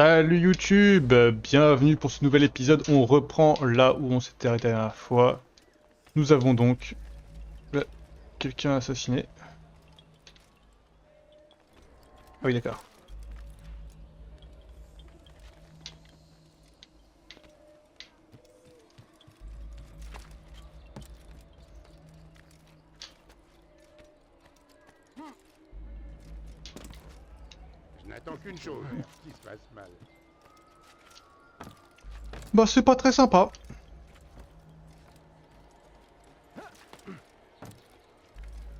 Salut YouTube, bienvenue pour ce nouvel épisode. On reprend là où on s'était arrêté la dernière fois. Nous avons donc quelqu'un assassiné. Ah oui, d'accord. Je n'attends qu'une chose, qu'il se passe mal. Bah c'est pas très sympa. Ben,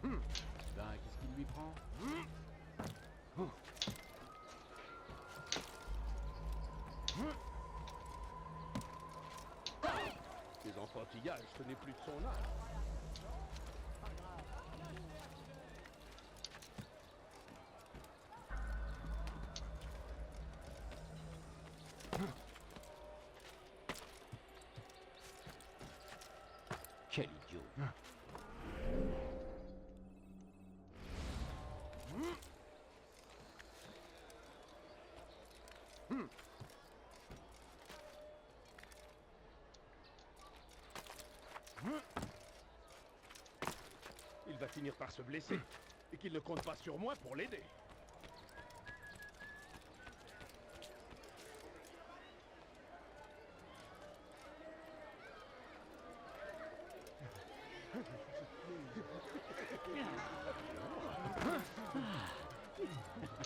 qu'est-ce qu'il lui prend? Les enfantillages, ce n'est plus de son âge. Quel idiot. Il va finir par se blesser. Et qu'il ne compte pas sur moi pour l'aider.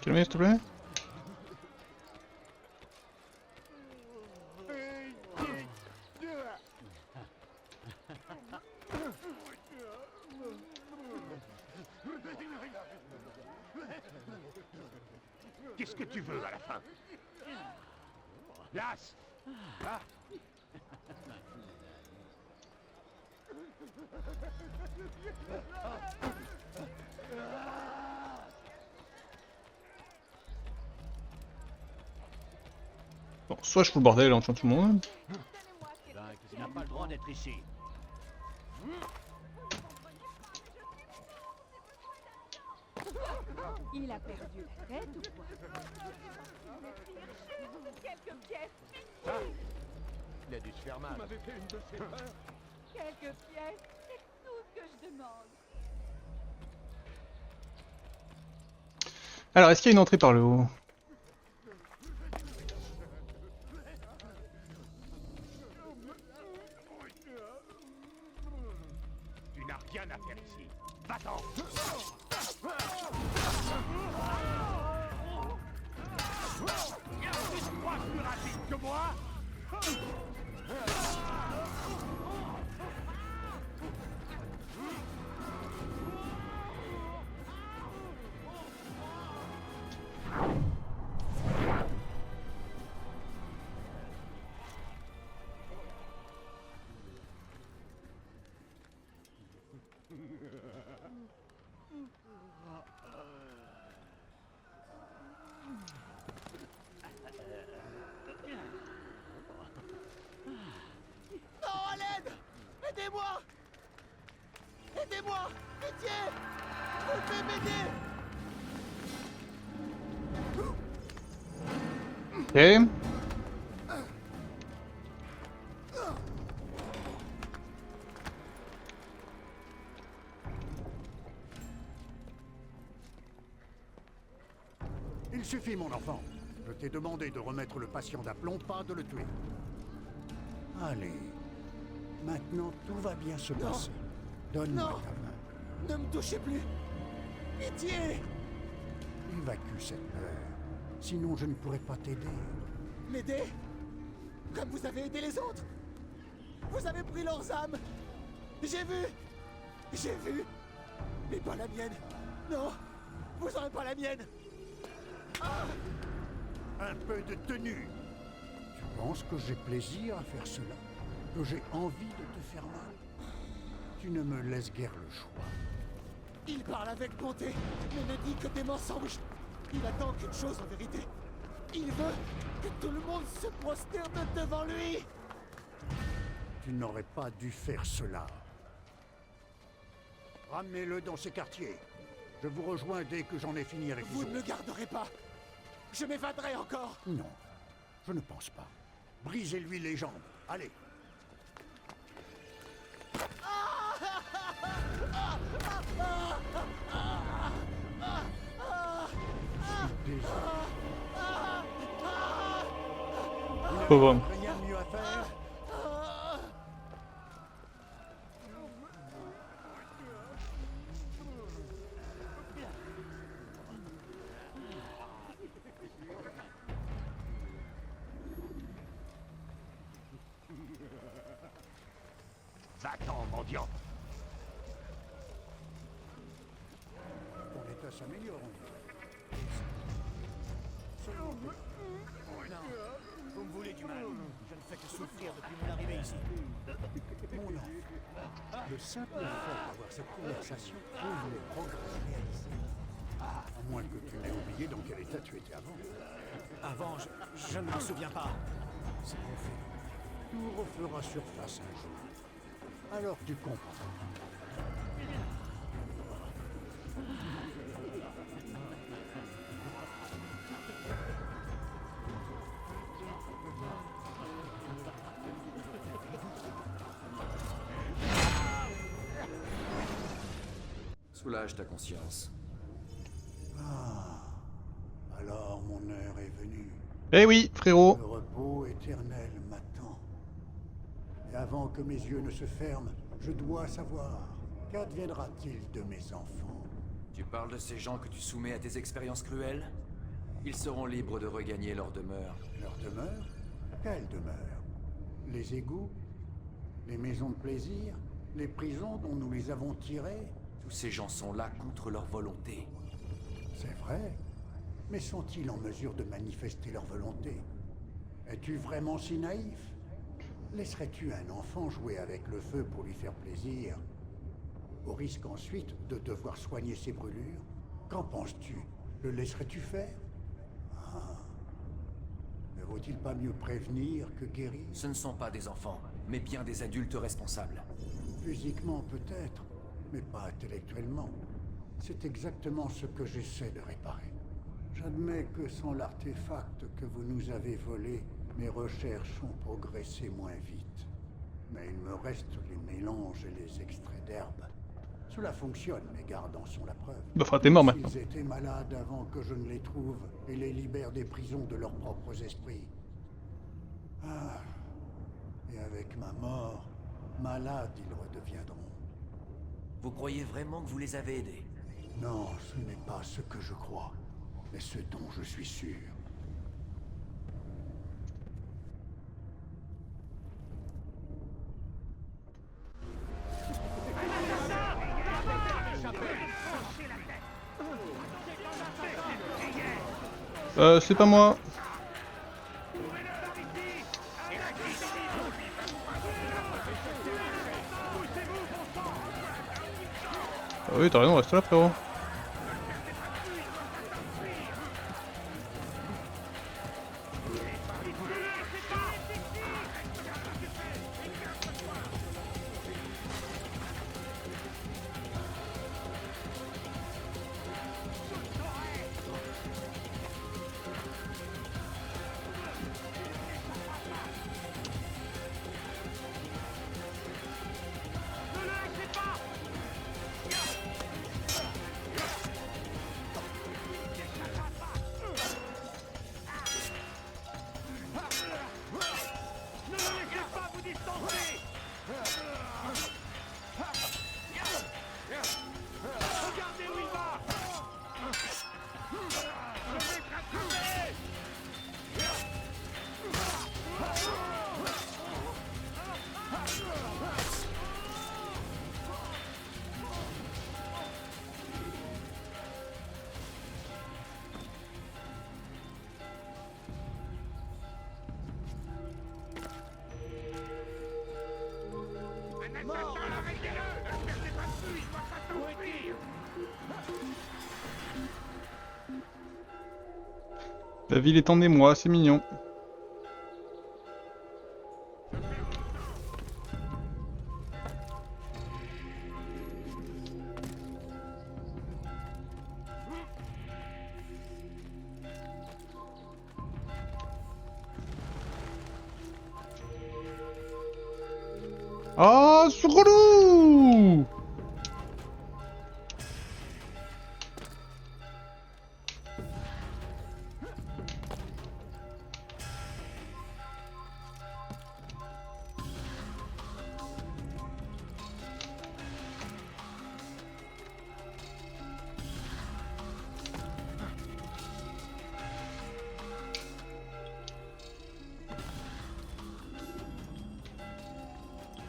Calmez s'il te plaît. Qu'est-ce que tu veux à la fin? Las! Ah. Bon, soit je fous le bordel en tuant tout le monde. Ben, qu'est-ce qu'il n'a pas le droit d'être ici? Il a perdu la tête ou quoi? Quelques pièces, Il a dû se faire mal. Vous m'avez fait une de ces peurs. quelques pièces, c'est tout ce que je demande. Alors, est-ce qu'il y a une entrée par le haut? Tu n'as rien à faire ici. Va-t'en! Tu te crois plus rapide que moi? Non, à l'aide! Aidez-moi! Aidez-moi! Pitié! Vous pouvez m'aider! Ok. Il suffit, mon enfant. Je t'ai demandé de remettre le patient d'aplomb, pas de le tuer. Allez. Maintenant, tout va bien se passer. Donne-moi Non. ta main. Ne me touchez plus! Pitié! Évacue cette peur. Sinon, je ne pourrai pas t'aider. M'aider? Comme vous avez aidé les autres! Vous avez pris leurs âmes! J'ai vu! J'ai vu! Mais pas la mienne! Non! Vous n'aurez pas la mienne! Un peu de tenue. Tu penses que j'ai plaisir à faire cela? Que j'ai envie de te faire mal? Tu ne me laisses guère le choix. Il parle avec bonté, mais ne dit que des mensonges. Il attend qu'une chose en vérité. Il veut que tout le monde se prosterne devant lui. Tu n'aurais pas dû faire cela. Ramenez-le dans ces quartiers. Je vous rejoins dès que j'en ai fini avec les Vous ne autres. me garderez pas. Je m'évaderai encore. Non, Je ne pense pas. Brisez-lui les jambes. Allez. Pauvre homme. Rien de mieux à faire? Va-t'en, mendiant. Ton état s'améliore, on dirait. Vous me voulez du mal. Je ne fais que souffrir depuis mon arrivée ici. Mon enfant, le simple fait d'avoir cette conversation prouve les progrès réalisés. À moins que tu n'aies oublié dans quel état tu étais avant. Avant, je ne m'en souviens pas. C'est bon fait. Tout refera surface un jour. Alors tu comprends. Soulage ta conscience. Alors mon heure est venue. Eh oui, frérot. Le repos éternel m'attend. Et avant que mes yeux ne se ferment, je dois savoir, qu'adviendra-t-il de mes enfants? Tu parles de ces gens que tu soumets à tes expériences cruelles? Ils seront libres de regagner leur demeure. Leur demeure? Quelle demeure? Les égouts? Les maisons de plaisir? Les prisons dont nous les avons tirés? Tous ces gens sont là contre leur volonté. C'est vrai. Mais sont-ils en mesure de manifester leur volonté? Es-tu vraiment si naïf? Laisserais-tu un enfant jouer avec le feu pour lui faire plaisir, au risque ensuite de devoir soigner ses brûlures? Qu'en penses-tu? Le laisserais-tu faire? Ne vaut-il pas mieux prévenir que guérir? Ce ne sont pas des enfants, mais bien des adultes responsables. Physiquement peut-être, mais pas intellectuellement. C'est exactement ce que j'essaie de réparer. J'admets que sans l'artefact que vous nous avez volé, mes recherches ont progressé moins vite. Mais il me reste les mélanges et les extraits d'herbes. Cela fonctionne, mes gardes en sont la preuve. Bah, frère, t'es mort maintenant. Ils étaient malades avant que je ne les trouve et les libère des prisons de leurs propres esprits. Ah. Et avec ma mort, malades ils redeviendront. Vous croyez vraiment que vous les avez aidés? Non, ce n'est pas ce que je crois, mais ce dont je suis sûr. C'est pas moi. Ah oui, t'as raison, reste là, frérot. La ville est en émoi, c'est mignon. Ah, c'est relou!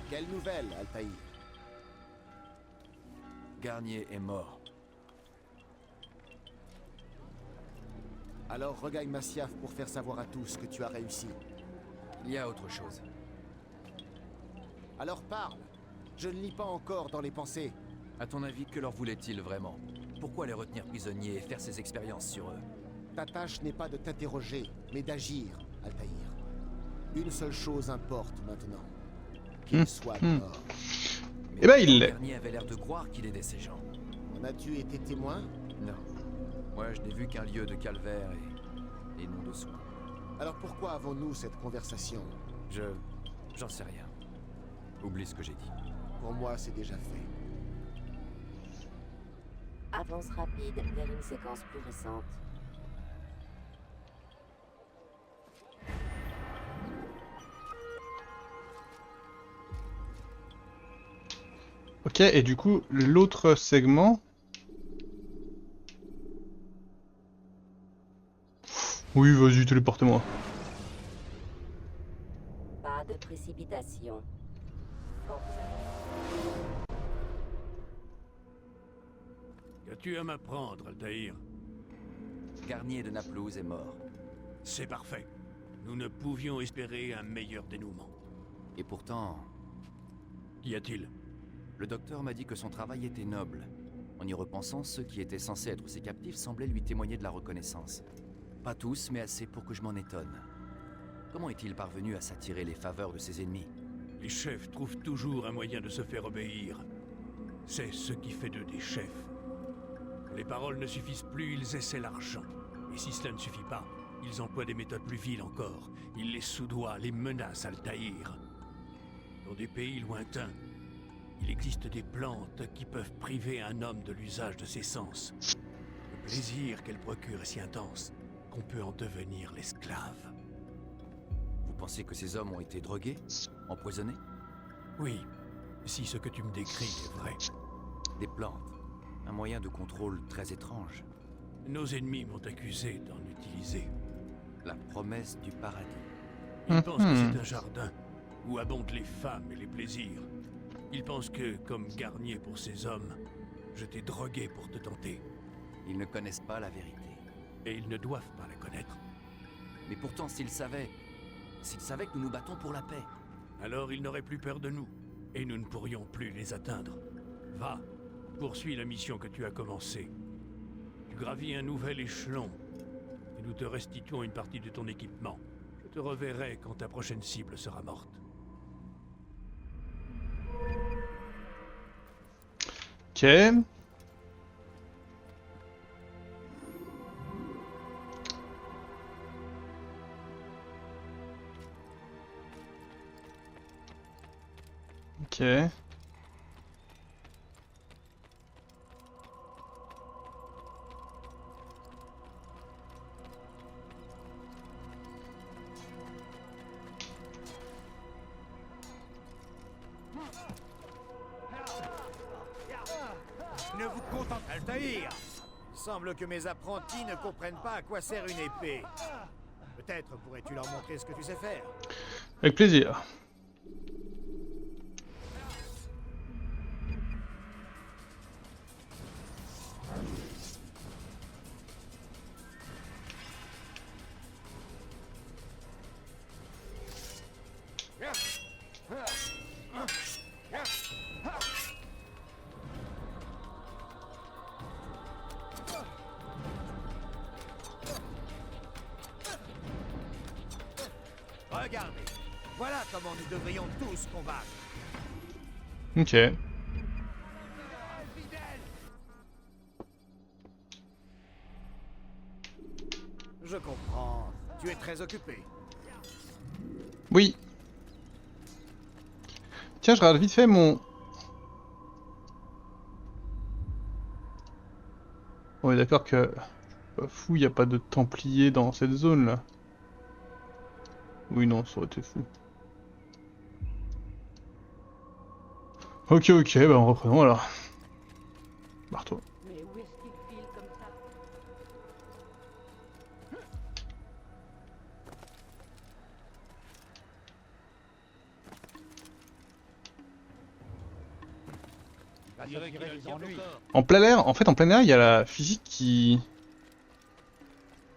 Quelle nouvelle, Altaïr? Garnier est mort. Alors regagne Masyaf pour faire savoir à tous que tu as réussi. Il y a autre chose. Alors parle. Je ne lis pas encore dans les pensées. À ton avis, que leur voulait-il vraiment? Pourquoi les retenir prisonniers et faire ces expériences sur eux? Ta tâche n'est pas de t'interroger, mais d'agir, Altaïr. Une seule chose importe maintenant. Qu'il soit mort. Mais Eh ben, il l'est. Garnier avait l'air de croire qu'il aidait ces gens. En as-tu été témoin? Non. Moi, je n'ai vu qu'un lieu de calvaire et non de soins. Alors pourquoi avons-nous cette conversation? J'en sais rien. Oublie ce que j'ai dit. Pour moi, c'est déjà fait. Avance rapide vers une séquence plus récente. Ok, et du coup, l'autre segment... Oui, vas-y, téléporte-moi. Pas de précipitation. Quand vous avez- Qu'as-tu à m'apprendre, Altaïr? Garnier de Naplouse est mort. C'est parfait. Nous ne pouvions espérer un meilleur dénouement. Et pourtant, Qu'y a-t-il? le docteur m'a dit que son travail était noble. En y repensant, ceux qui étaient censés être ses captifs semblaient lui témoigner de la reconnaissance. Pas tous, mais assez pour que je m'en étonne. Comment est-il parvenu à s'attirer les faveurs de ses ennemis? Les chefs trouvent toujours un moyen de se faire obéir. C'est ce qui fait d'eux des chefs. Quand les paroles ne suffisent plus, ils essaient l'argent. Et si cela ne suffit pas, ils emploient des méthodes plus viles encore. Ils les soudoient, les menacent, Altaïr. Dans des pays lointains, il existe des plantes qui peuvent priver un homme de l'usage de ses sens. Le plaisir qu'elles procurent est si intense qu'on peut en devenir l'esclave. Vous pensez que ces hommes ont été drogués? Empoisonnés? Oui, si ce que tu me décris est vrai. Des plantes. Un moyen de contrôle très étrange. Nos ennemis m'ont accusé d'en utiliser. La promesse du paradis. Ils pensent que c'est un jardin où abondent les femmes et les plaisirs. Ils pensent que, comme Garnier pour ces hommes, je t'ai drogué pour te tenter. Ils ne connaissent pas la vérité. Et ils ne doivent pas la connaître. Mais pourtant, s'ils savaient que nous nous battons pour la paix, Alors ils n'auraient plus peur de nous. Et nous ne pourrions plus les atteindre. Va, poursuis la mission que tu as commencée. Tu gravis un nouvel échelon. Et nous te restituons une partie de ton équipement. Je te reverrai quand ta prochaine cible sera morte. Ok. Ok. Ne vous contentez pas, Altaïr. Il semble que mes apprentis ne comprennent pas à quoi sert une épée. Peut-être pourrais-tu leur montrer ce que tu sais faire. Avec plaisir. Regardez, voilà comment nous devrions tous combattre. Ok. Je comprends. Tu es très occupé. Oui. Tiens, je regarde vite fait mon... On est d'accord que... Pas fou, y a pas de Templiers dans cette zone là. Oui, non, ça aurait été fou. Ok, bah en reprenons alors. Barre-toi. Mais où est-ce qu'il file comme ça? Va se tirer les ennuis. En plein air, en fait, en plein air, il y a la physique qui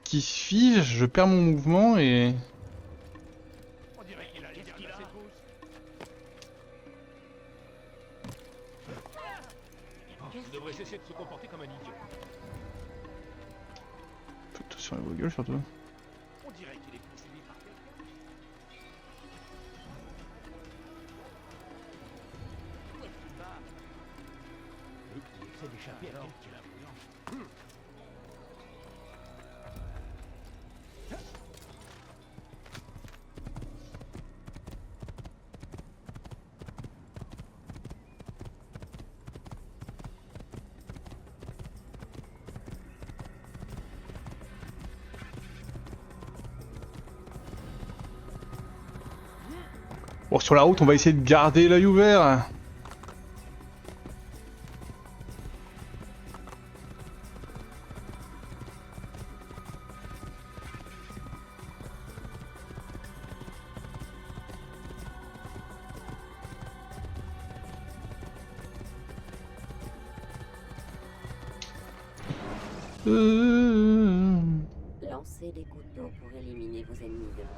se fige, je perds mon mouvement et... On dirait qu'il a les derniers secousses. Il devrait cesser de se comporter comme un idiot. Faites sur vos gueules surtout. On dirait qu'il est poursuivi par quelqu'un. Où est-ce qu'il va? Il essaie d'échapper alors. Quel influence. Bon, sur la route, on va essayer de garder l'œil ouvert. Lancez des couteaux pour éliminer vos ennemis de loin.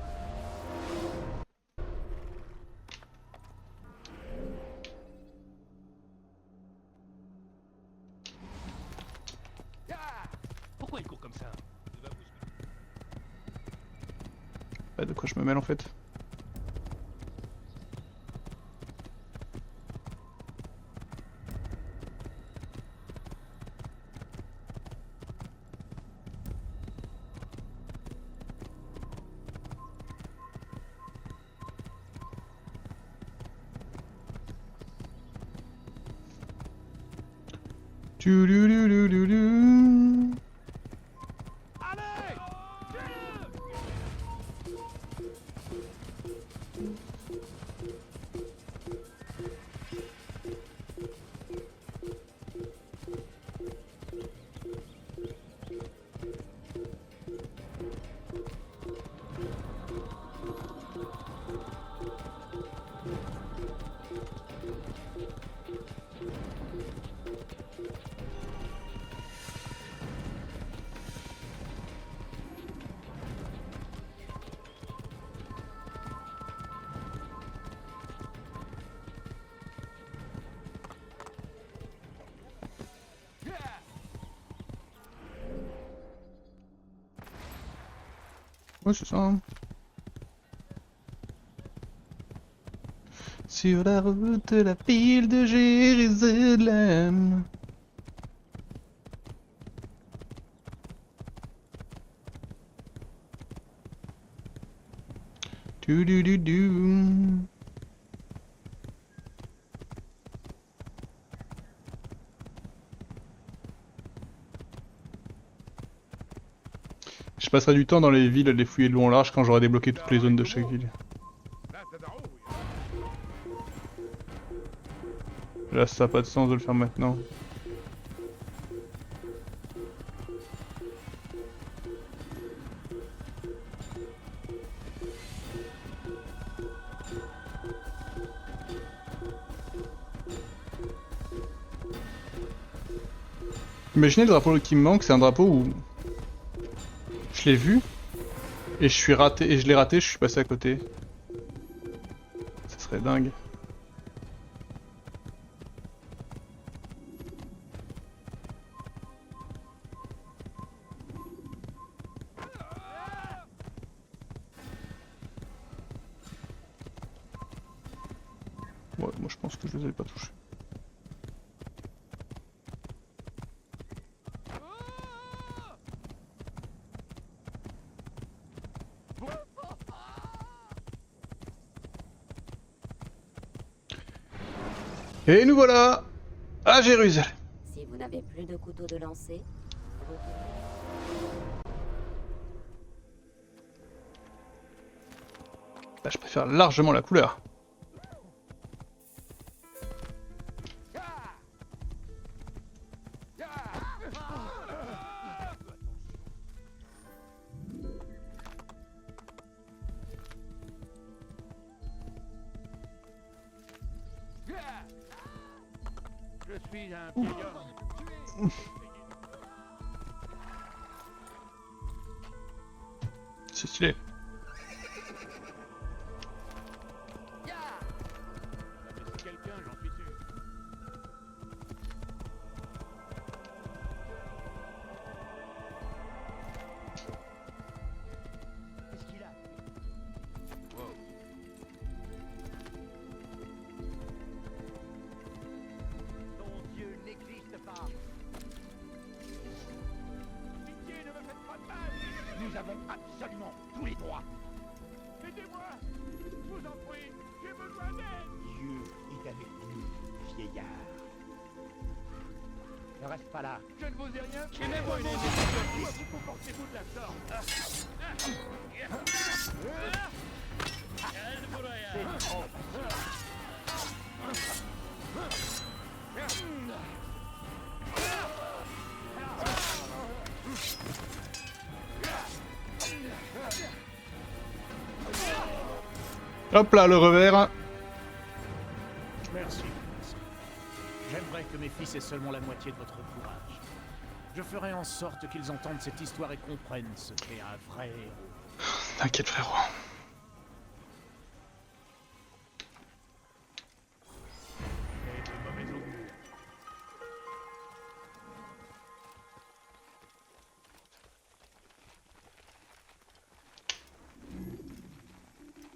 Pourquoi il court comme ça? Il va bousculer. Bah, de quoi je me mêle en fait. Tudududududu. Ouais, c'est ça. Hein. Sur la route de la ville de Jérusalem. Du. Je passerai du temps dans les villes à les fouiller de long en large quand j'aurai débloqué toutes les zones de chaque ville. Là, ça n'a pas de sens de le faire maintenant. Imaginez le drapeau qui me manque, c'est un drapeau où je l'ai vu et je l'ai raté, je suis passé à côté. Ça serait dingue. Ouais, moi je pense que je les avais pas touchés. Et nous voilà à Jérusalem. Si vous n'avez plus de couteau de lancer, Là, je préfère largement la couleur. Je suis un vieil homme. C'est stylé. C'est quelqu'un, j'en suis sûr. Qu'est-ce qu'il a? Ton Dieu n'existe pas. Pitié, ne me faites pas de mal. Nous avons absolument tous les droits. Aidez-moi. Je vous en prie, j'ai besoin d'aide. Dieu est avec nous, vieillard. Ne reste pas là. Je ne vous ai rien fait. Aimez-moi une aide. Pourquoi vous comportez-vous de la sorte? C'est trop. Hop là, le revers. Merci. J'aimerais que mes fils aient seulement la moitié de votre courage. Je ferai en sorte qu'ils entendent cette histoire et comprennent ce qu'est un vrai héros. T'inquiète, frérot. Et de mauvais augure.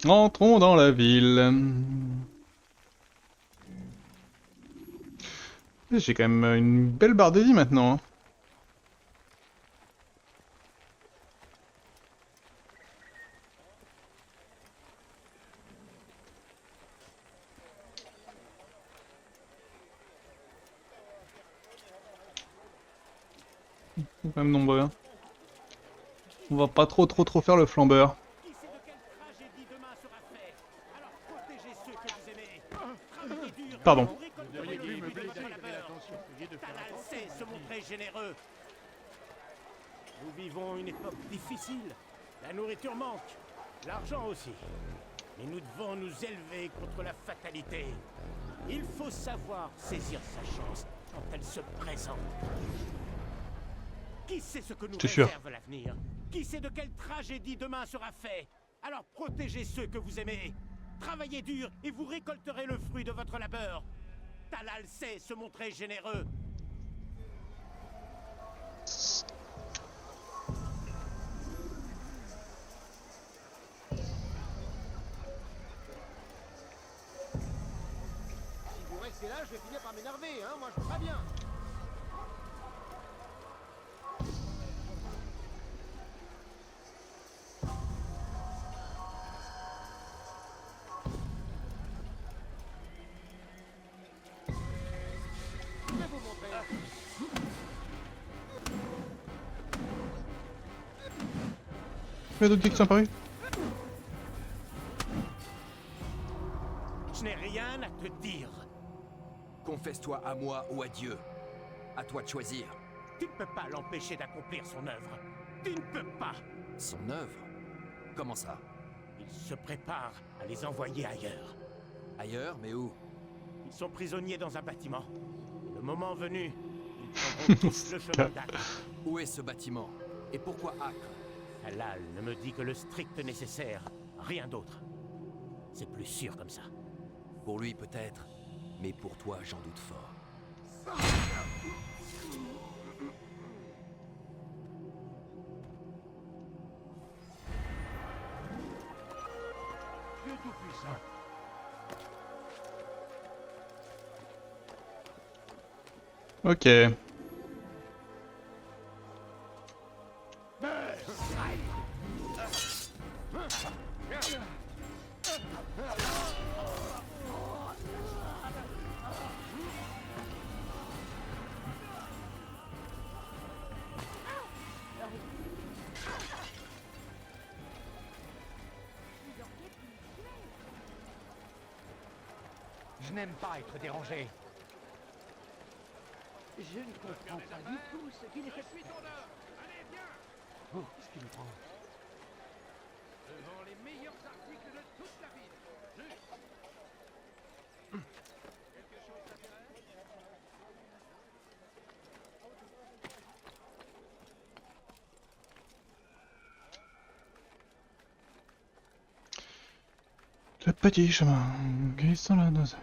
Entrons dans la ville. J'ai quand même une belle barre de vie maintenant. Hein. Ils sont quand même nombreux. Hein. On va pas trop faire le flambeur. Qui sait de quelle tragédie demain sera fait? Alors protégez ceux que vous aimez. Travaillez dur. Pardon. Vous auriez dû me blesser avec l'attention. Talal sait se montrer généreux. Nous vivons une époque difficile. La nourriture manque, l'argent aussi. Mais nous devons nous élever contre la fatalité. Il faut savoir saisir sa chance quand elle se présente. Qui sait ce que nous C'est sûr. réserve l'avenir? Qui sait de quelle tragédie demain sera fait? Alors protégez ceux que vous aimez. Travaillez dur et vous récolterez le fruit de votre labeur. Talal sait se montrer généreux. Si vous restez là, je vais finir par m'énerver, hein. Moi, je veux pas bien. Je vais vous montrer. Il y a d'autres qui sont apparus. Je n'ai rien à te dire. Confesse-toi à moi ou à Dieu. À toi de choisir. Tu ne peux pas l'empêcher d'accomplir son œuvre. Tu ne peux pas. Son œuvre? Comment ça? Il se prépare à les envoyer ailleurs. Ailleurs, mais où? Ils sont prisonniers dans un bâtiment. Le moment venu, ils prendront tous le chemin d'Acre. Où est ce bâtiment? Et pourquoi Acre? Talal ne me dit que le strict nécessaire, rien d'autre. C'est plus sûr comme ça. Pour lui peut-être, mais pour toi j'en doute fort. Dieu Tout-Puissant. Ok. Je n'aime pas être dérangé. Je ne comprends pas du tout ce qu'il fait. Suis ton homme. Allez, viens. Oh, qu'est-ce qu'il me prend? Devant les meilleurs articles de toute la ville. Juste. Quelque chose t'intéresse? Le petit chemin qui sent la dose.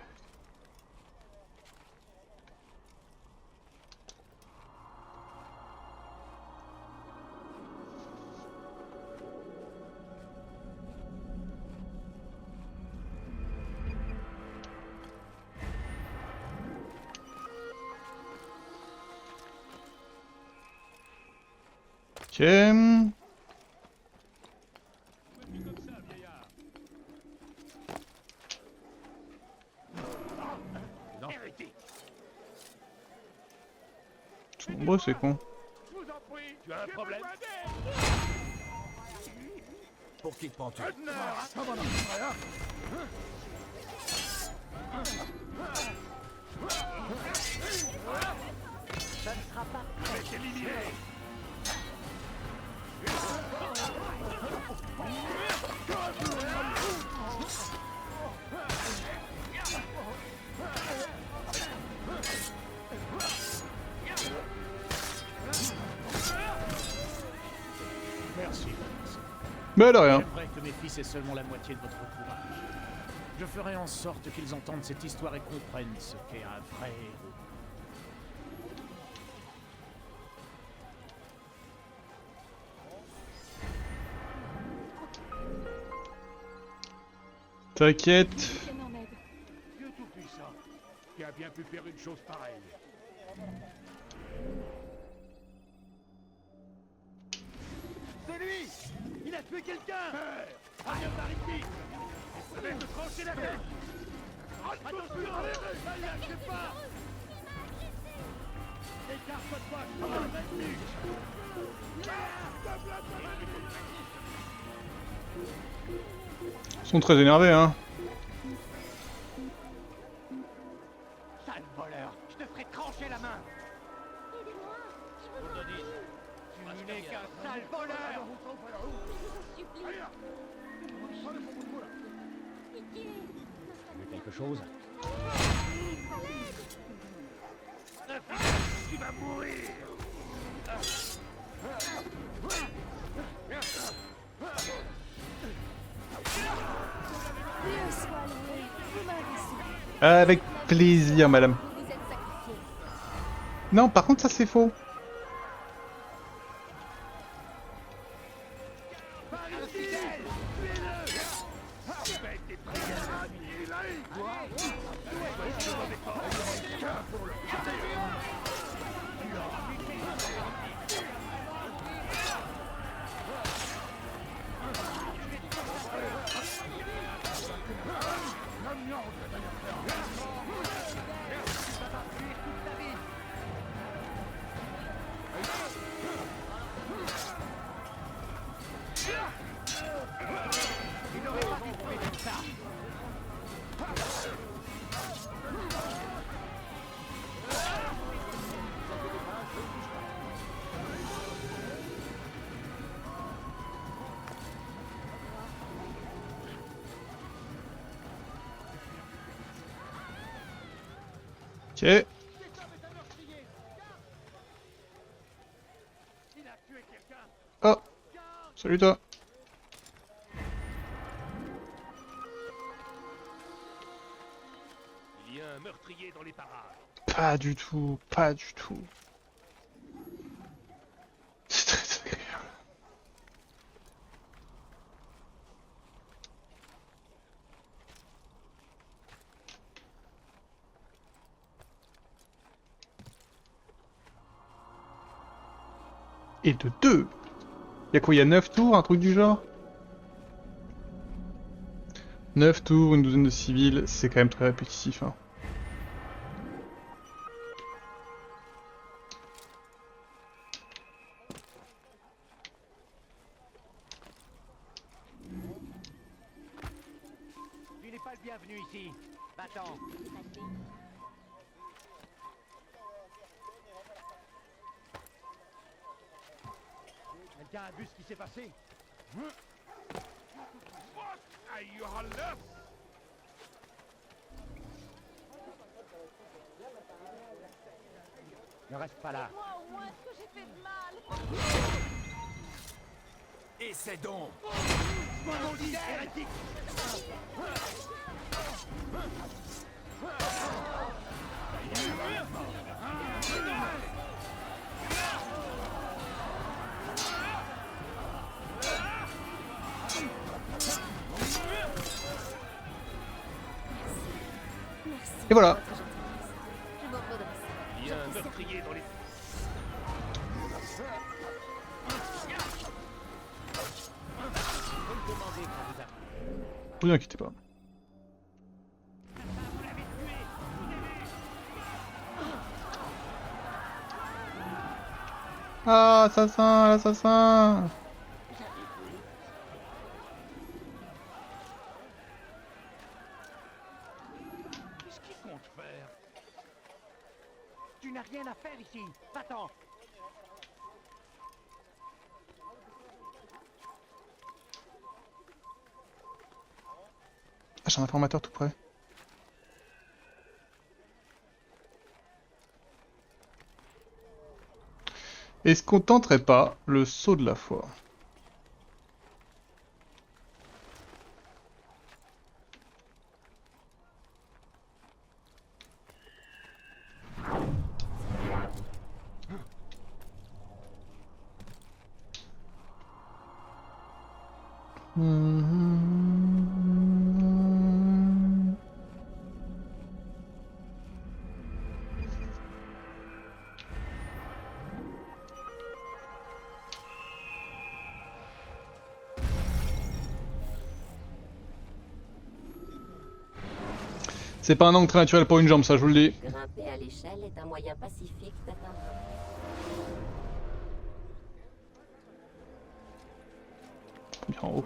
Ok. Ils sont nombreux, c'est con. Je vous en prie. Tu as un problème? Pour qui te prends-tu? Ça ne sera pas. Merci. Mais de rien. J'aimerais que mes fils aient seulement la moitié de votre courage. Je ferai en sorte qu'ils entendent cette histoire et comprennent ce qu'est un vrai héros. T'inquiète. Viens en aide. Dieu tout-puissant. Qui a bien pu faire une chose pareille? C'est lui! Il a tué quelqu'un! Reviens par ici. Je vais te trancher la tête. Attention, ne lâchez pas. Écarte-toi de moi, je t'en ennemi. Ils sont très énervés, hein. Sale voleur, je te ferai trancher la main. Aidez-moi. Je vous en prie. Tu n'es qu'un sale voleur. Je vous en supplie. Pitié. Tu veux quelque chose? Tu vas mourir. Dieu soit loué. Vous m'avez sauvé. Avec plaisir, madame. Vous êtes sacrifié. Non, par contre, ça c'est faux. Ok. Il a tué quelqu'un. Oh. Salut toi. Il y a un meurtrier dans les parages. Pas du tout, pas du tout. C'est très agréable. Et de 2. Y'a quoi, y'a 9 tours, un truc du genre? 9 tours, une douzaine de civils, c'est quand même très répétitif, hein. Tu n'es pas le bienvenu ici. Va-t'en. Quelqu'un a vu ce qui s'est passé? Ne reste pas là. Moi au moins, est-ce que j'ai fait de mal? Et c'est donc. Maudit hérétique! Et voilà. Je m'en redresse. Il y a un meurtrier dans les... Vous inquiétez pas. Ah, assassin, l'assassin! Qu'est-ce qu'il compte faire? Tu n'as rien à faire ici. Va-t'en. Ah, j'ai un informateur tout près. Est-ce qu'on tenterait pas le saut de la foi? C'est pas un angle très naturel pour une jambe, ça je vous le dis. Grimper à l'échelle est un moyen pacifique d'atteindre. Bien en haut.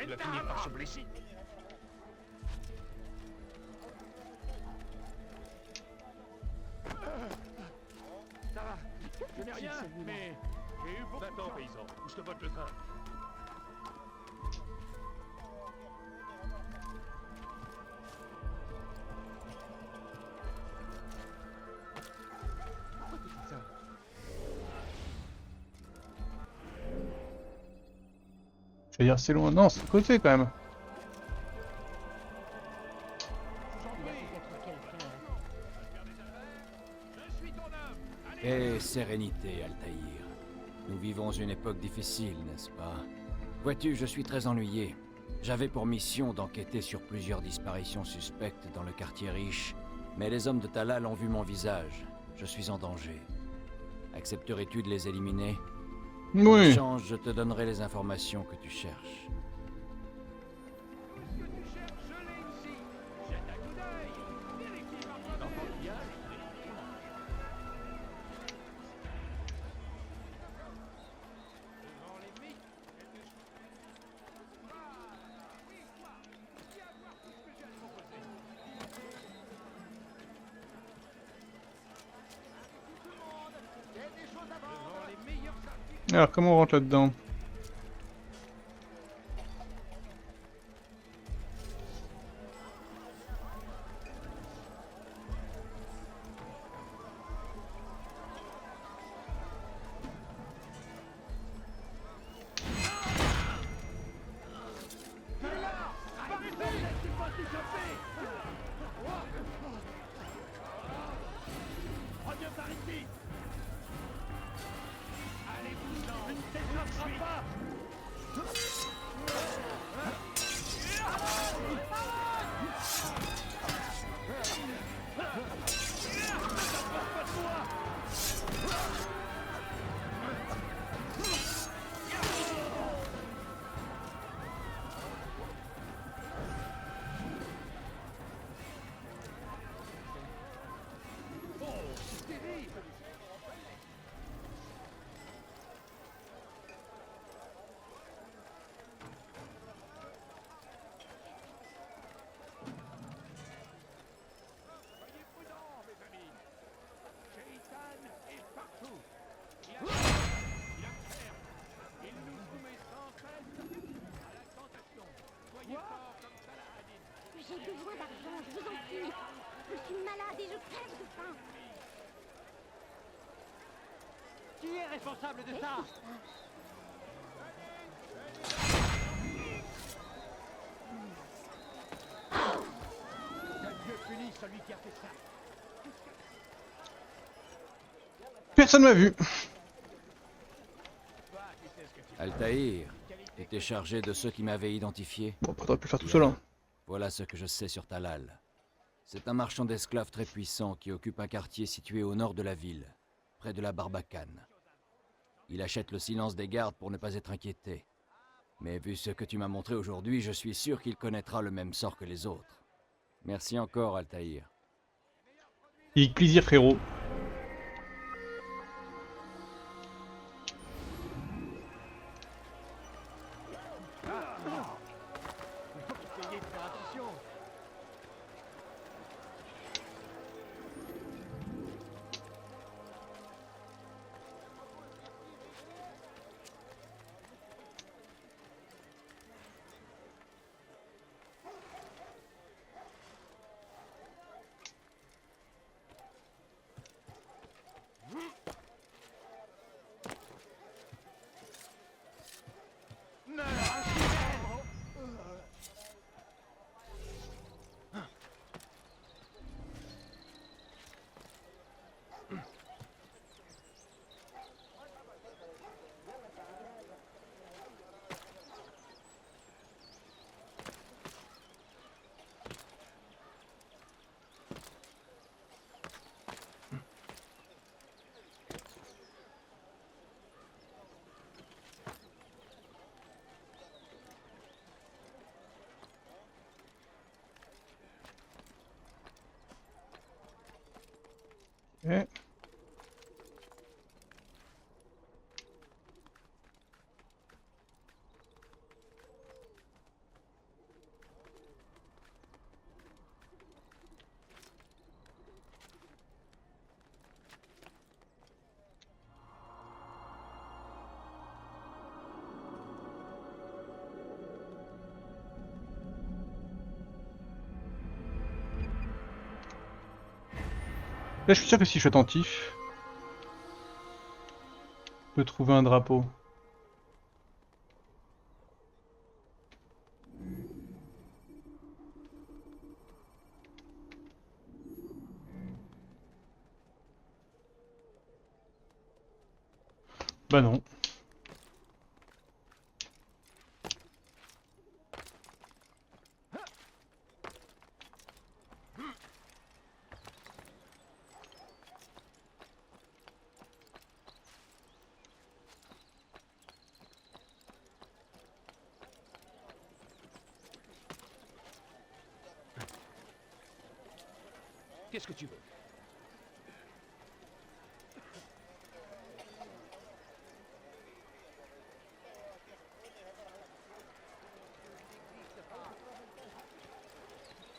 Il va finir par se blesser. Ça va. Je n'ai rien, mais j'ai eu beaucoup de Va-t'en, chance. paysan, ou je te botte le train. Pourquoi tu fais ça? Je vais dire c'est loin. Non, c'est à côté quand même. Et sérénité, Altaïr. Nous vivons une époque difficile, n'est-ce pas? Vois-tu, je suis très ennuyé. J'avais pour mission d'enquêter sur plusieurs disparitions suspectes dans le quartier riche, mais les hommes de Talal ont vu mon visage. Je suis en danger. Accepterais-tu de les éliminer? En Oui. échange, je te donnerai les informations que tu cherches. Ce que tu cherches, je l'ai ici. Jette un coup d'œil. Vérifie parfois ton pillage. Devant l'ennemi, quelque chose. Ah, oui, toi. Viens voir tout ce que j'ai à te proposer. Tout le monde, j'ai des choses à vendre. Devant les meilleurs articles. Alors comment on rentre là-dedans? Reviens par ici. Allez-vous-en. Une tête ne frappe pas. responsable de ça. Que Dieu punisse celui qui a fait ça. Personne m'a vu. Altaïr, t'étais chargé de ceux qui m'avaient identifié. Bon, après, t'aurais pu le faire tout seul. Hein. Voilà ce que je sais sur Talal. C'est un marchand d'esclaves très puissant qui occupe un quartier situé au nord de la ville, près de la Barbacane. Il achète le silence des gardes pour ne pas être inquiété. Mais vu ce que tu m'as montré aujourd'hui, je suis sûr qu'il connaîtra le même sort que les autres. Merci encore, Altaïr. Avec plaisir, frérot. Essayez de faire attention. Ok. Là, je suis sûr que si je suis attentif, je peux trouver un drapeau. Bah non. Qu'est-ce que tu veux?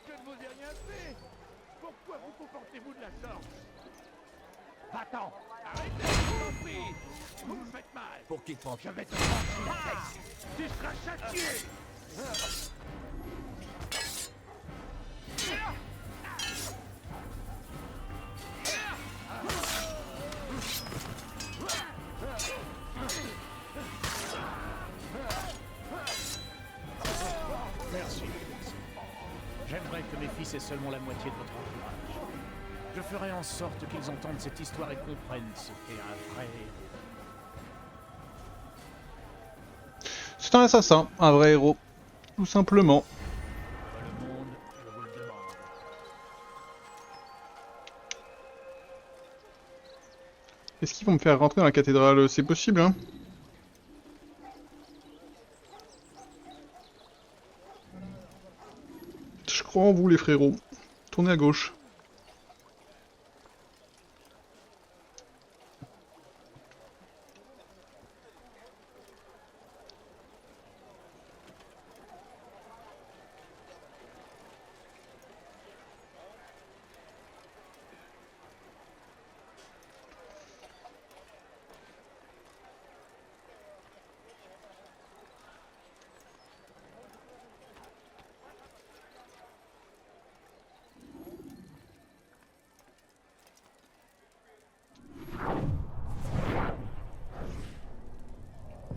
Je ne vous ai rien fait. Pourquoi vous comportez-vous de la sorte? Va-t'en. Arrêtez, je vous en prie. Vous me faites mal. Pour qui prend? Je vais te trancher la tête. Tu seras châtié. Merci. J'aimerais que mes fils aient seulement la moitié de votre entourage. Je ferai en sorte qu'ils entendent cette histoire et comprennent ce qu'est un vrai héros. C'est un assassin, un vrai héros. Tout simplement. Le monde, je vous le demande. Est-ce qu'ils vont me faire rentrer dans la cathédrale? C'est possible, hein? Je crois en vous, les frérots. Tournez à gauche.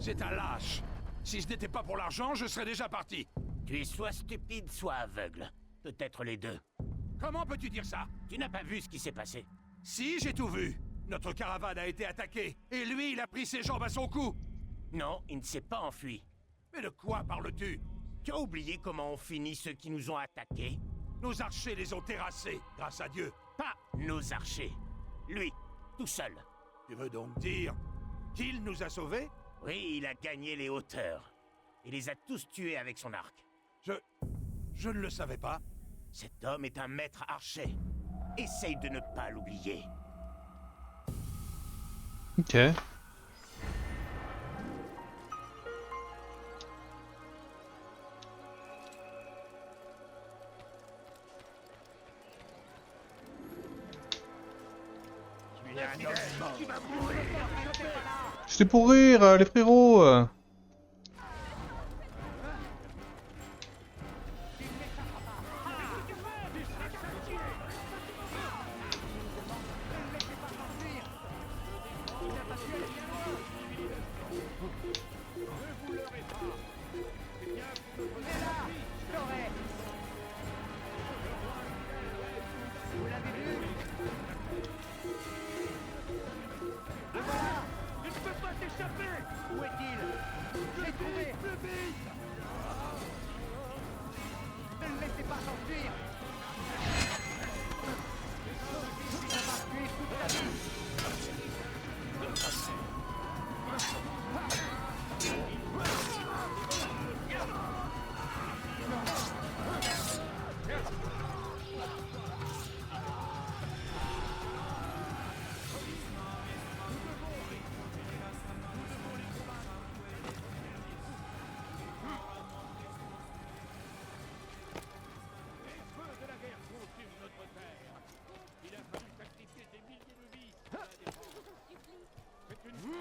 C'est un lâche. Si ce n'était pas pour l'argent, je serais déjà parti. Tu es soit stupide, soit aveugle. Peut-être les deux. Comment peux-tu dire ça? Tu n'as pas vu ce qui s'est passé? Si, j'ai tout vu. Notre caravane a été attaquée, et lui, il a pris ses jambes à son cou. Non, il ne s'est pas enfui. Mais de quoi parles-tu? Tu as oublié comment ont fini ceux qui nous ont attaqués? Nos archers les ont terrassés, grâce à Dieu. Pas nos archers. Lui, tout seul. Tu veux donc dire qu'il nous a sauvés? Oui, il a gagné les hauteurs. Il les a tous tués avec son arc. Je ne le savais pas. Cet homme est un maître archer. Essaye de ne pas l'oublier. Ok. C'était pour rire, les frérots.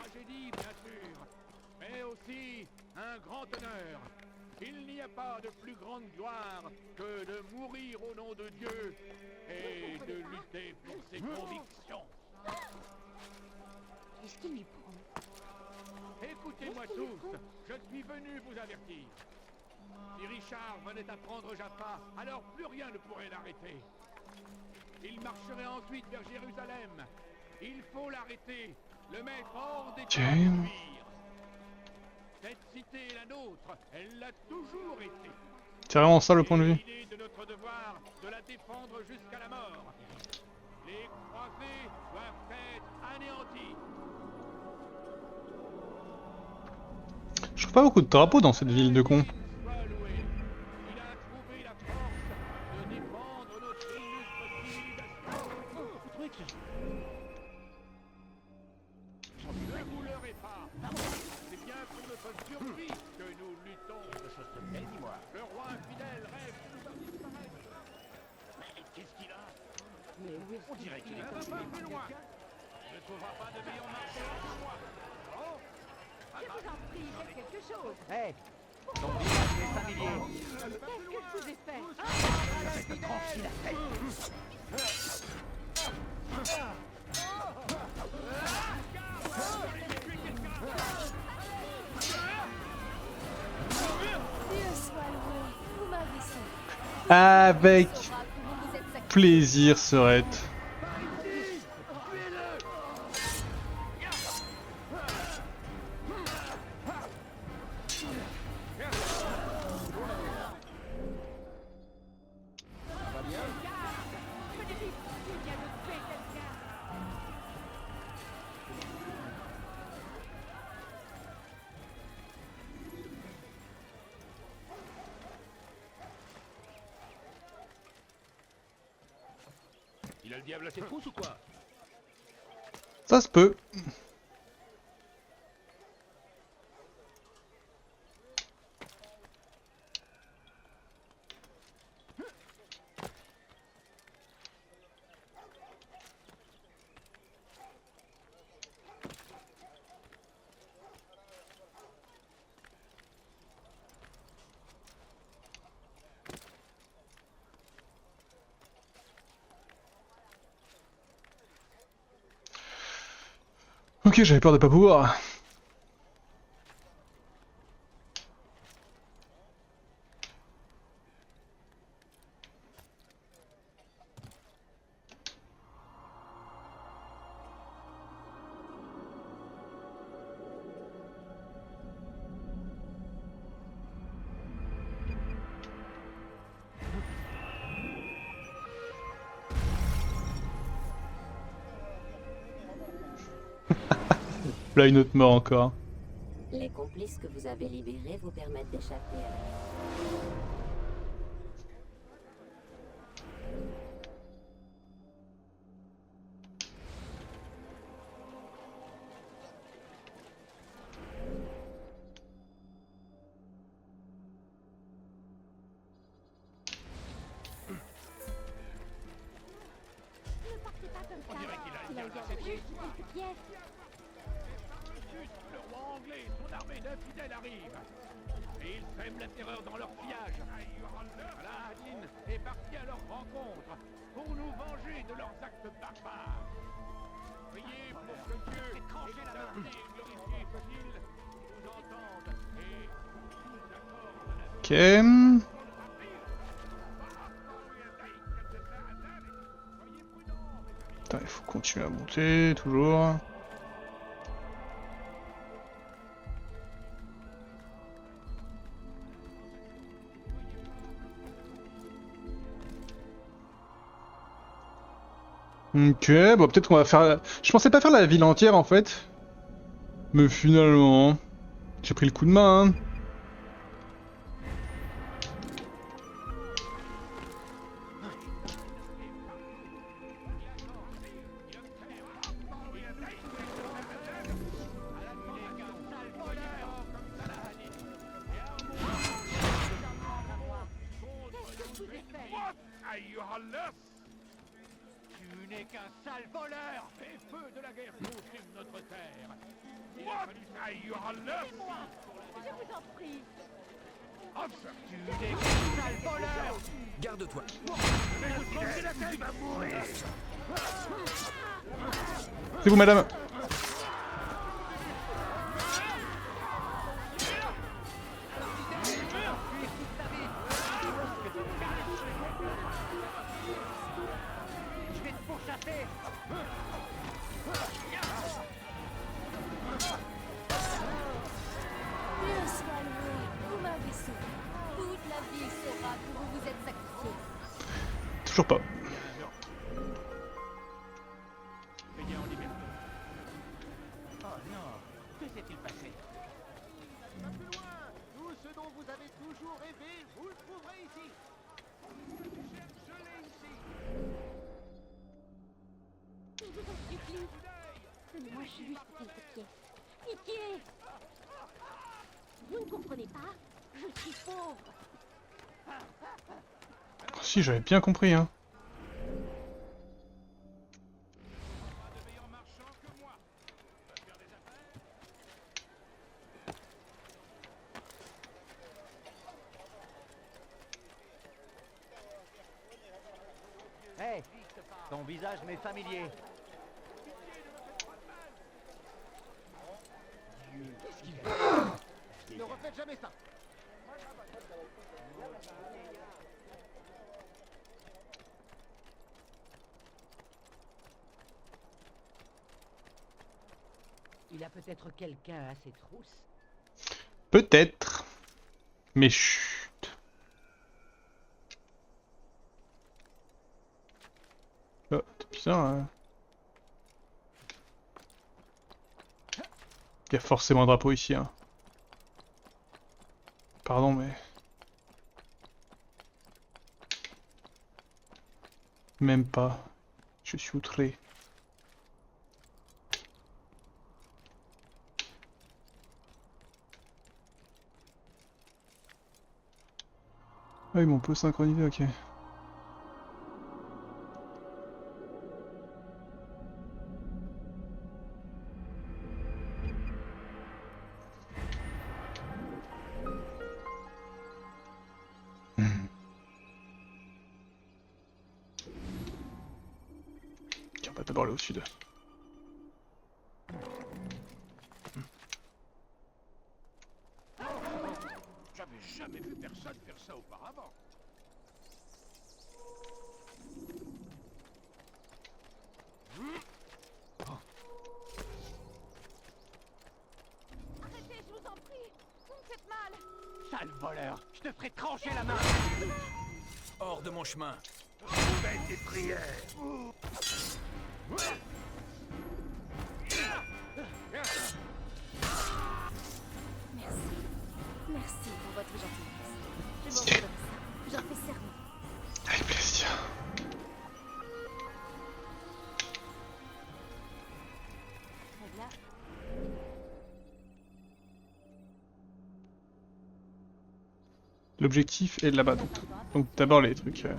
Tragédie, bien sûr, mais aussi un grand honneur. Il n'y a pas de plus grande gloire que de mourir au nom de Dieu et de lutter pour ses convictions. Qu'est-ce qu'il lui prend? Écoutez-moi tous, je suis venu vous avertir. Si Richard venait à prendre Jaffa, alors plus rien ne pourrait l'arrêter. Il marcherait ensuite vers Jérusalem. Il faut l'arrêter, le mettre hors des terres de cuir. Cette cité est la nôtre, elle l'a toujours été. C'est vraiment ça le point de vue. Il est de notre devoir de la défendre jusqu'à la mort. Les croisés doivent être anéantis. Je trouve pas beaucoup de drapeaux dans cette ville de cons. Sois loué. Il a trouvé la force de défendre notre illustre civilisation. Ne vous leurrez pas. C'est bien pour notre survie que nous luttons. Le roi infidèle rêve de nous faire disparaître. Mais qu'est-ce qu'il a? On dirait qu'il est pas plus loin. Ne trouvera pas de meilleur marcheur que moi. Oh, Je vous en prie, faites quelque chose. Hé, ton village est familier. Qu'est-ce que je vous ai fait? Reste tranquille, Dieu soit loué, vous m'avez sauvé. Avec Saura que vous vous êtes sacrifié. plaisir, Serette. il a le diable à ses trousses ou quoi? Ça se peut. Ok, j'avais peur de pas pouvoir. Là, une autre mort encore. Les complices que vous avez libérés vous permettent d'échapper à la... On dirait qu'il a bien assez de Juste quelques pièces. Le roi anglais et son armée d'infidèles arrivent. Et ils sèment la terreur dans leur pillage. Aladdin est parti à leur rencontre pour nous venger de leurs actes barbares. Priez pour que Dieu, exalté et glorifié soit-il, nous entende et nous accorde la... Ok. Putain, il faut continuer à monter, toujours. Ok, bon peut-être qu'on va faire... Je pensais pas faire la ville entière en fait. Mais finalement... J'ai pris le coup de main. Hein. Tu n'es qu'un sale voleur! Fais feu de la guerre consume notre terre! Il a fallu Aidez-moi! Je vous en prie! Tu n'es qu'un sale voleur! Garde-toi. Mais vous tranchez la tête! Il va mourir! C'est vous madame. Je vais te pourchasser! Dieu soit loué! Vous m'avez sauvé! Toute la ville saura que vous vous êtes sacrifié! Toujours pas. Payé en liberté. Oh non! Que s'est-il passé? Pas plus loin. Tout ce dont vous avez toujours rêvé, vous le trouverez ici. Je l'ai ici! Je vous en supplie! Donnez-moi juste quelques pièces! Pitié! Vous ne comprenez pas? Je suis pauvre! Oh, si, j'avais bien compris, hein. De meilleurs marchands que moi! Tu vas faire des affaires? Hé, ton visage m'est familier. Qu'est-ce qu'il fait? Ne refaites jamais ça. Il a peut-être quelqu'un à ses trousses. Peut-être. Mais chut. Oh, c'est bizarre, hein. Il y a forcément un drapeau ici, hein. Pardon, mais... Même pas. Je suis outré. Ah oui, mais on peut synchroniser, ok. On va d'abord aller au sud. J'avais jamais vu personne faire ça auparavant. Arrêtez, je vous en prie! Vous me faites mal! Sale voleur! Je te ferai trancher la main! Hors de mon chemin. Faites des prières! Merci pour votre gentillesse. Je vous redonnerai ça. J'en fais serment. Avec plaisir. Régla. L'objectif est là-bas, donc d'abord les trucs. Je me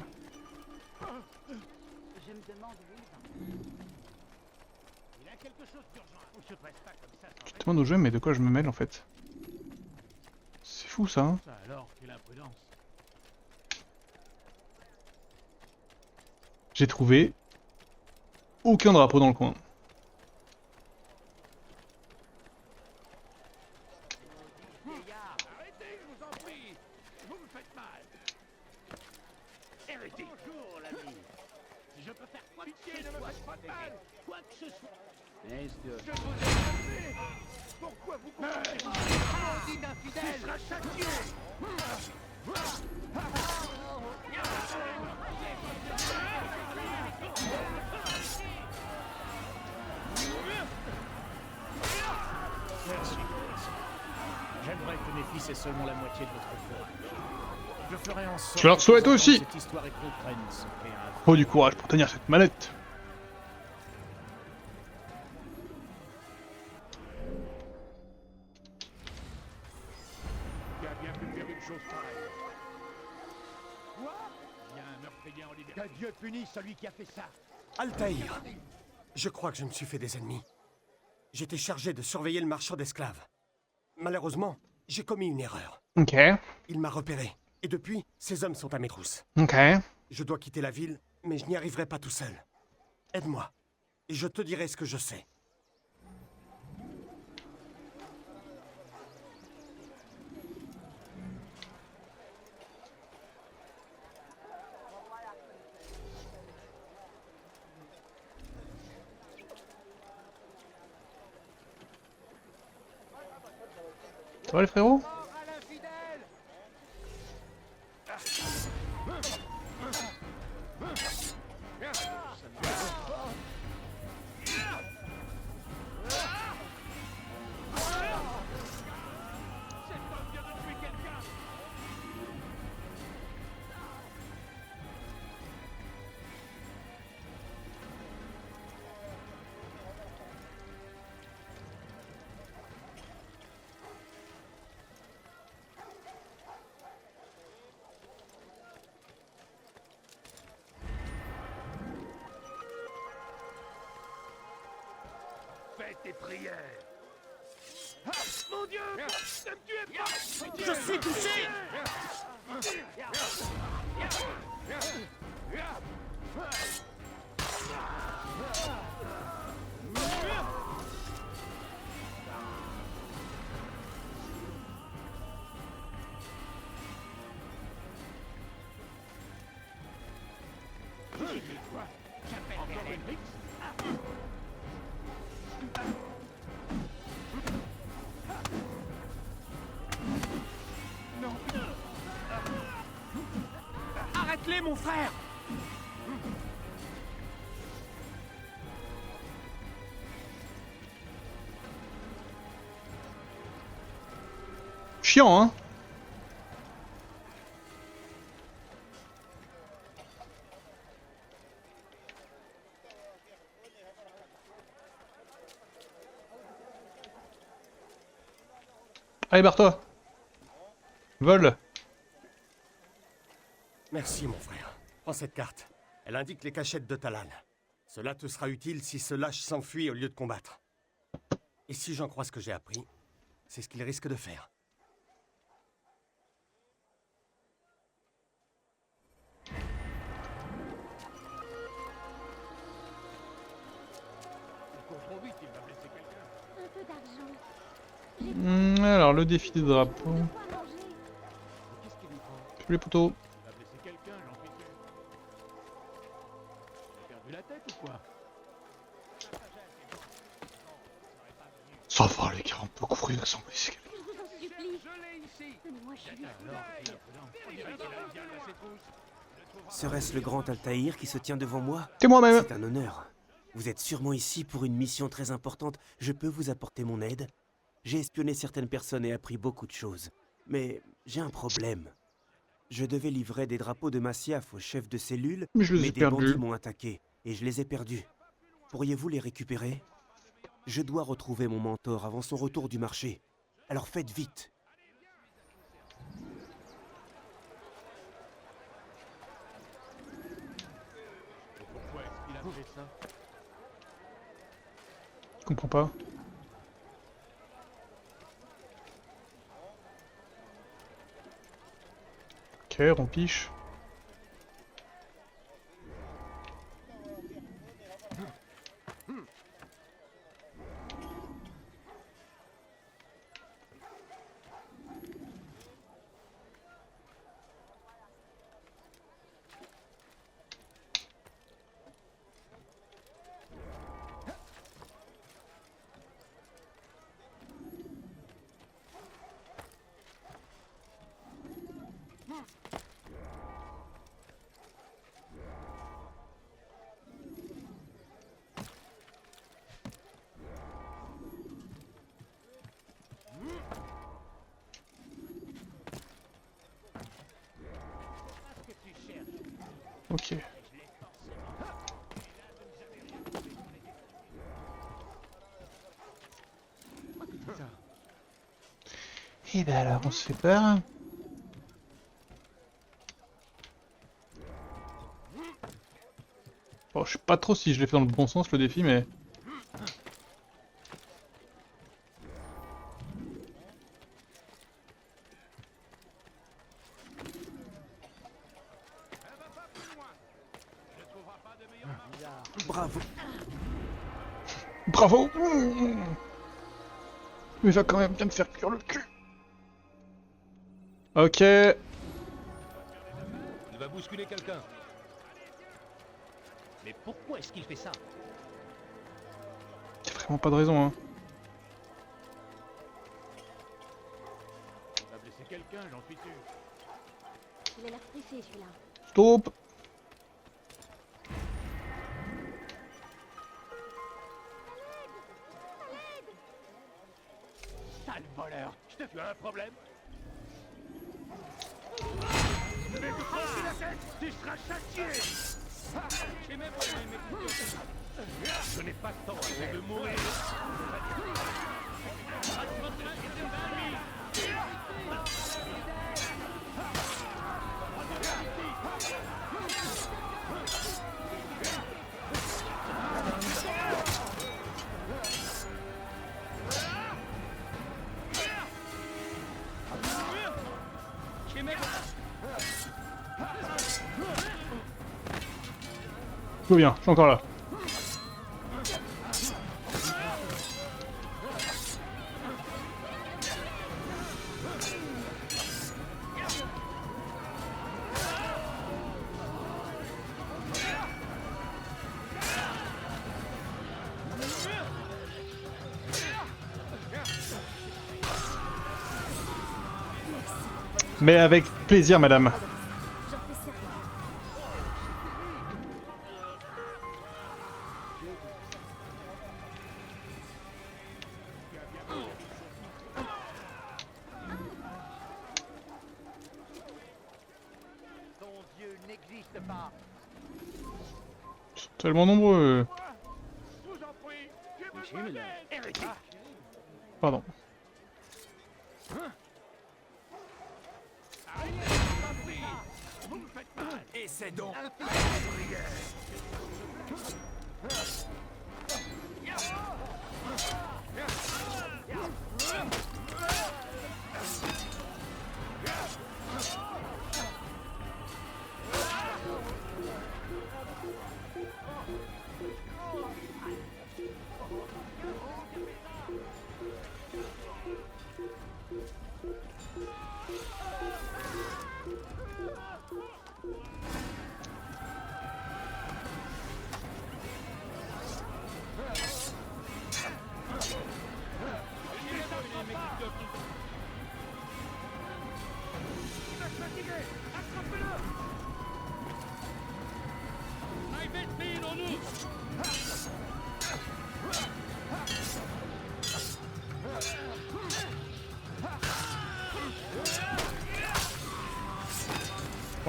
demande où il va. Il a quelque chose d'urgent. On se presse pas comme ça. Je demande au jeu, mais de quoi je me mêle en fait? C'est fou ça, hein? Ça alors, quelle imprudence. J'ai trouvé aucun drapeau dans le coin. Arrêtez, je vous en prie. Vous me faites mal. Hérétique. Bonjour, l'ami. Si je peux faire quoi Pitié, ne me faites pas de mal. Quoi que ce soit. Je vous ai demandé. Pourquoi vous coupez? Maudit d'infidèle. Tu seras châtié. Merci. J'aimerais que mes fils aient seulement la moitié de votre courage. Je ferai en sorte Je leur souhaite qu'ils entendent aussi. cette histoire et comprennent ce qu'est un Faut du courage pour tenir cette manette. Tu as bien pu faire une chose pareille. Quoi? Il y a un meurtrier en liberté. Que Dieu punisse celui qui a fait ça. Altaïr, je crois que je me suis fait des ennemis. J'étais chargé de surveiller le marchand d'esclaves. Malheureusement, j'ai commis une erreur. Ok, Il m'a repéré. Et depuis, ces hommes sont à mes trousses. ok. Je dois quitter la ville, mais je n'y arriverai pas tout seul. Aide-moi, et je te dirai ce que je sais. Ça va les frérots? Fais tes prières. Ah, mon Dieu! Ne me tuez pas! Je suis touché! Encore une rixe? Arrête-les, mon frère! Chiant, hein? Allez, barre-toi. Vol. Merci, mon frère. Prends cette carte. Elle indique les cachettes de Talal. Cela te sera utile si ce lâche s'enfuit au lieu de combattre. Et si j'en crois ce que j'ai appris, c'est ce qu'il risque de faire. Il court trop vite, il va blesser quelqu'un. Un peu d'argent. Alors, le défi des drapeaux. Quoi manger? Qu'est-ce qu'il lui faut? Tous les poteaux. Il va blesser quelqu'un, j'en suis sûr. Il a perdu la tête ou quoi? Ça va, les gars, on peut couvrir sans blesser. Je vous en supplie. Je l'ai ici! Donnez-moi juste Alors, quelle imprudence. On dirait qu'il a bien dans ses trousses. Serait-ce le grand Altaïr qui se tient devant moi? C'est moi-même. C'est un honneur. Vous êtes sûrement ici pour une mission très importante. Je peux vous apporter mon aide? J'ai espionné certaines personnes et appris beaucoup de choses. Mais j'ai un problème. Je devais livrer des drapeaux de Masyaf au chef de cellule, Mais je les ai des perdus. bandits m'ont attaqué et je les ai perdus. Pourriez-vous les récupérer? Je dois retrouver mon mentor avant son retour du marché. Alors faites vite. Pourquoi est-ce qu'il a fait ça? Je comprends pas. Ok, rompiche. Ok. Et ben alors on se sépare. Bon, je sais pas trop si je l'ai fait dans le bon sens le défi, mais... Bravo. Bravo. Mais il va quand même bien me faire cuire le cul. Ok. Il va bousculer quelqu'un. Mais pourquoi est-ce qu'il fait ça? Y'a vraiment pas de raison, hein. Il va blesser quelqu'un, j'en suis sûr. Il a l'air pressé celui-là. Stop. Sale voleur! Tu as un problème? Je vais te trancher la tête. Tu seras châtié. J'ai même pas aimé m'écouter. Je n'ai pas de temps avant de mourir. Tout bien, je suis encore là. Mais avec plaisir, madame. Ton Dieu n'existe pas. Ils sont tellement nombreux. Je vous en prie, j'ai besoin d'aide. Hérétique. Pardon. Vous me faites mal. Et c'est donc.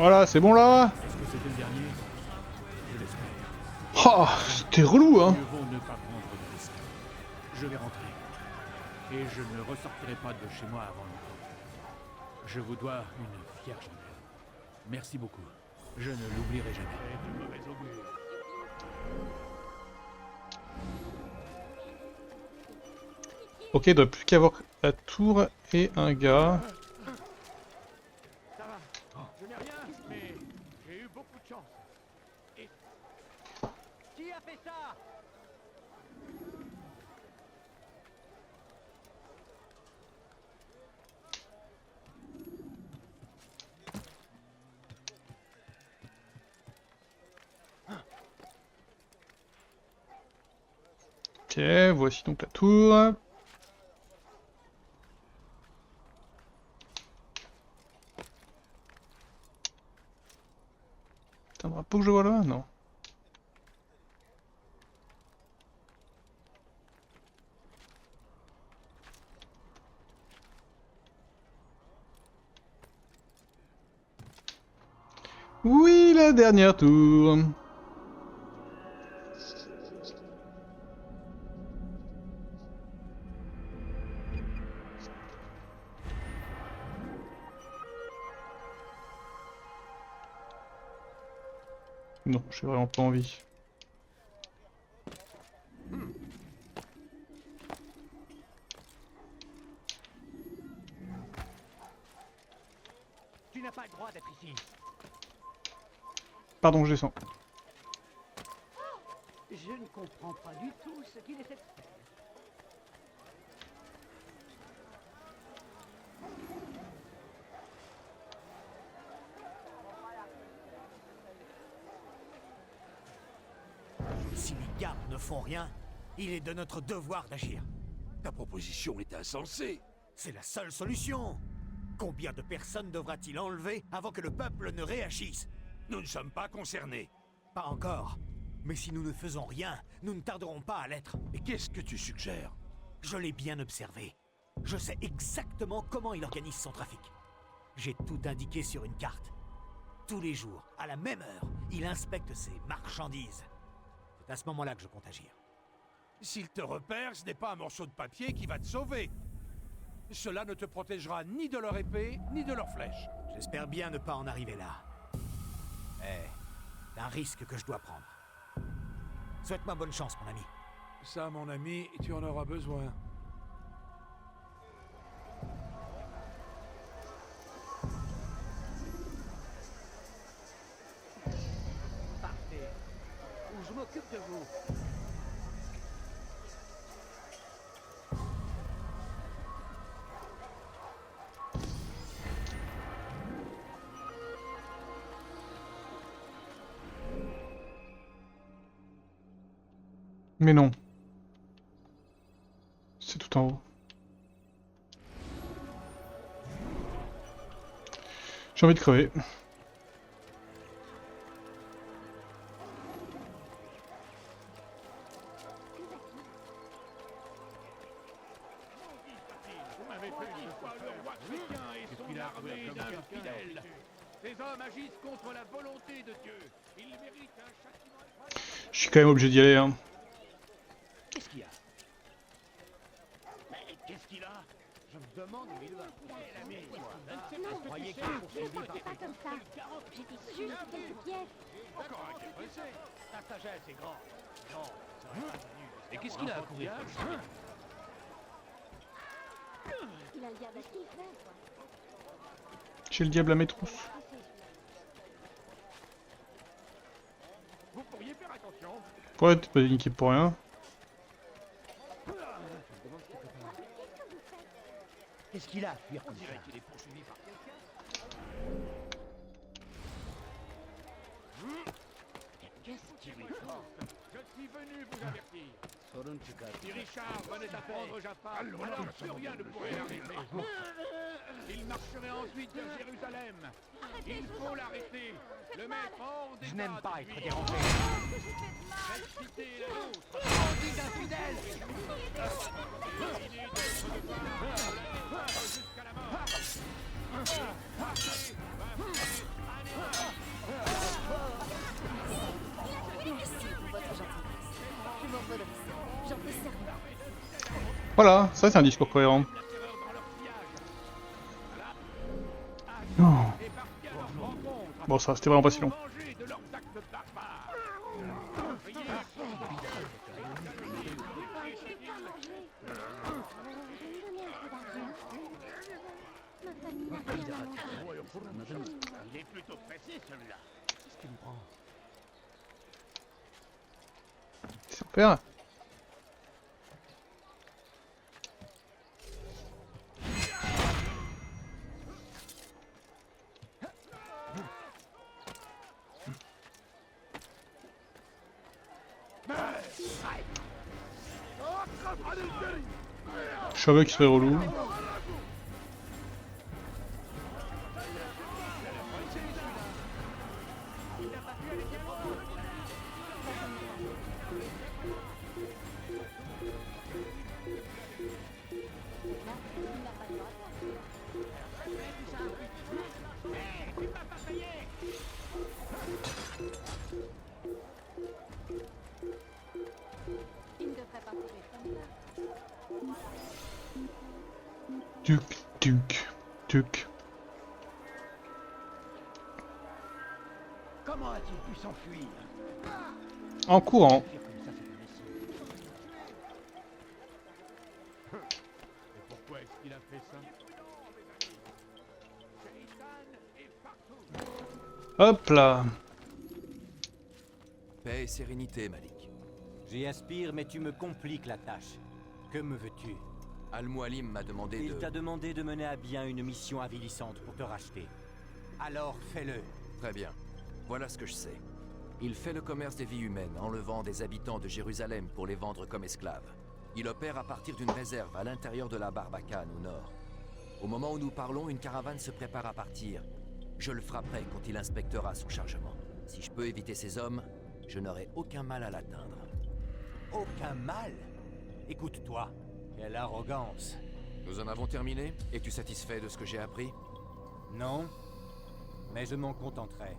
Voilà, c'est bon là. Est-ce que c'était le dernier? Je l'espère. Oh, c'était relou, hein. Mieux vaut ne pas prendre de risques. Je vais rentrer. Et je ne ressortirai pas de chez moi avant longtemps. Je vous dois une vierge mère. Merci beaucoup. Je ne l'oublierai jamais. C'est de mauvais augure. Ok, il doit plus qu'avoir la tour et un gars. Ça va. Je n'ai rien, mais j'ai eu beaucoup de chance. Et... Qui a fait ça? Ok, voici donc la tour. C'est un drapeau que je vois là? Non. Oui, la dernière tour. Non, j'ai vraiment pas envie. Tu n'as pas le droit d'être ici. Pardon, je descends. Je ne comprends pas du tout ce qu'il essaie de faire. Si les gardes ne font rien, il est de notre devoir d'agir. Ta proposition est insensée. C'est la seule solution. Combien de personnes devra-t-il enlever avant que le peuple ne réagisse? Nous ne sommes pas concernés. Pas encore. Mais si nous ne faisons rien, nous ne tarderons pas à l'être. Et qu'est-ce que tu suggères? Je l'ai bien observé. Je sais exactement comment il organise son trafic. J'ai tout indiqué sur une carte. Tous les jours, à la même heure, il inspecte ses marchandises. C'est à ce moment-là que je compte agir. S'il te repère, ce n'est pas un morceau de papier qui va te sauver. Cela ne te protégera ni de leur épée, ni de leurs flèches. J'espère bien ne pas en arriver là. Mais c'est un risque que je dois prendre. Souhaite-moi bonne chance, mon ami. Ça, mon ami, tu en auras besoin. Partez. Ou je m'occupe de vous. Mais non. C'est tout en haut. J'ai envie de crever. Vous m'avez fait une fois le roi chrétien et son armée d'infidèles. Ces hommes agissent contre la volonté de Dieu. Ils méritent un châtiment incroyable. Je suis quand même obligé d'y aller, hein. Qu'est-ce qu'il y a? Mais qu'est-ce qu'il a? Je me demande où il va. Non, Croyez qu'il non, est poursuivi par c'est pas comme ça. J'étais juste quelques pièces. Encore un qui est pressé. Ta sagesse est grande. Non, ça aurait pas venu. Et qu'est-ce qu'il a à courir comme ça? Il a le diable à qui faire, quoi. J'ai le diable à mes trousses. Vous pourriez faire attention. Ouais, t'es pas niqué pour rien. Qu'est-ce qu'il a à fuir comme ça? Qu'il est poursuivi par quelqu'un. Qu'est-ce qu'il est fort? Je suis venu vous avertir. Si Richard venait à prendre Jaffa, alors plus rien ne pourrait l'arrêter. Il marcherait ensuite vers Jérusalem. Il faut l'arrêter. Le mettre hors d'état. Je n'aime pas de être fuir. dérangé. Faites citer la nôtre. Bandit infidèle! Il est notre devoir de la défendre jusqu'à la mort. J'en fais serment. Voilà, ça c'est un discours cohérent. Oh. Bon, ça c'était vraiment pas si long. Il est plutôt pressé celui-là. Qu'est-ce qu'il me prend? Super. Je savais qu'il serait relou. Duc. Comment a-t-il pu s'enfuir? En courant. Et pourquoi est-ce qu'il a fait ça? Hop là. Paix et sérénité, Malik. J'y aspire, mais tu me compliques la tâche. Que me veux-tu? Al-Mualim m'a demandé de... Il t'a demandé de mener à bien une mission avilissante pour te racheter. Alors fais-le. Très bien. Voilà ce que je sais. Il fait le commerce des vies humaines, enlevant des habitants de Jérusalem pour les vendre comme esclaves. Il opère à partir d'une réserve à l'intérieur de la Barbacane, au nord. Au moment où nous parlons, une caravane se prépare à partir. Je le frapperai quand il inspectera son chargement. Si je peux éviter ces hommes, je n'aurai aucun mal à l'atteindre. Aucun mal? Écoute-toi. Quelle arrogance. Nous en avons terminé? Es-tu satisfait de ce que j'ai appris? Non, mais je m'en contenterai.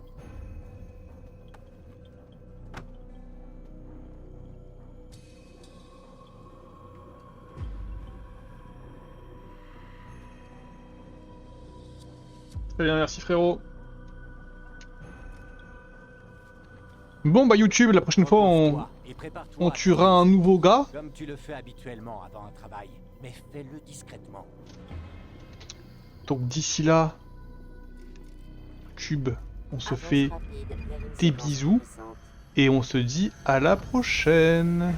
Très bien, merci frérot. Bon bah YouTube, la prochaine fois on tuera un nouveau gars. Comme tu le fais habituellement avant un travail, mais fais-le discrètement. Donc d'ici là, YouTube, on se fait des bisous et on se dit à la prochaine.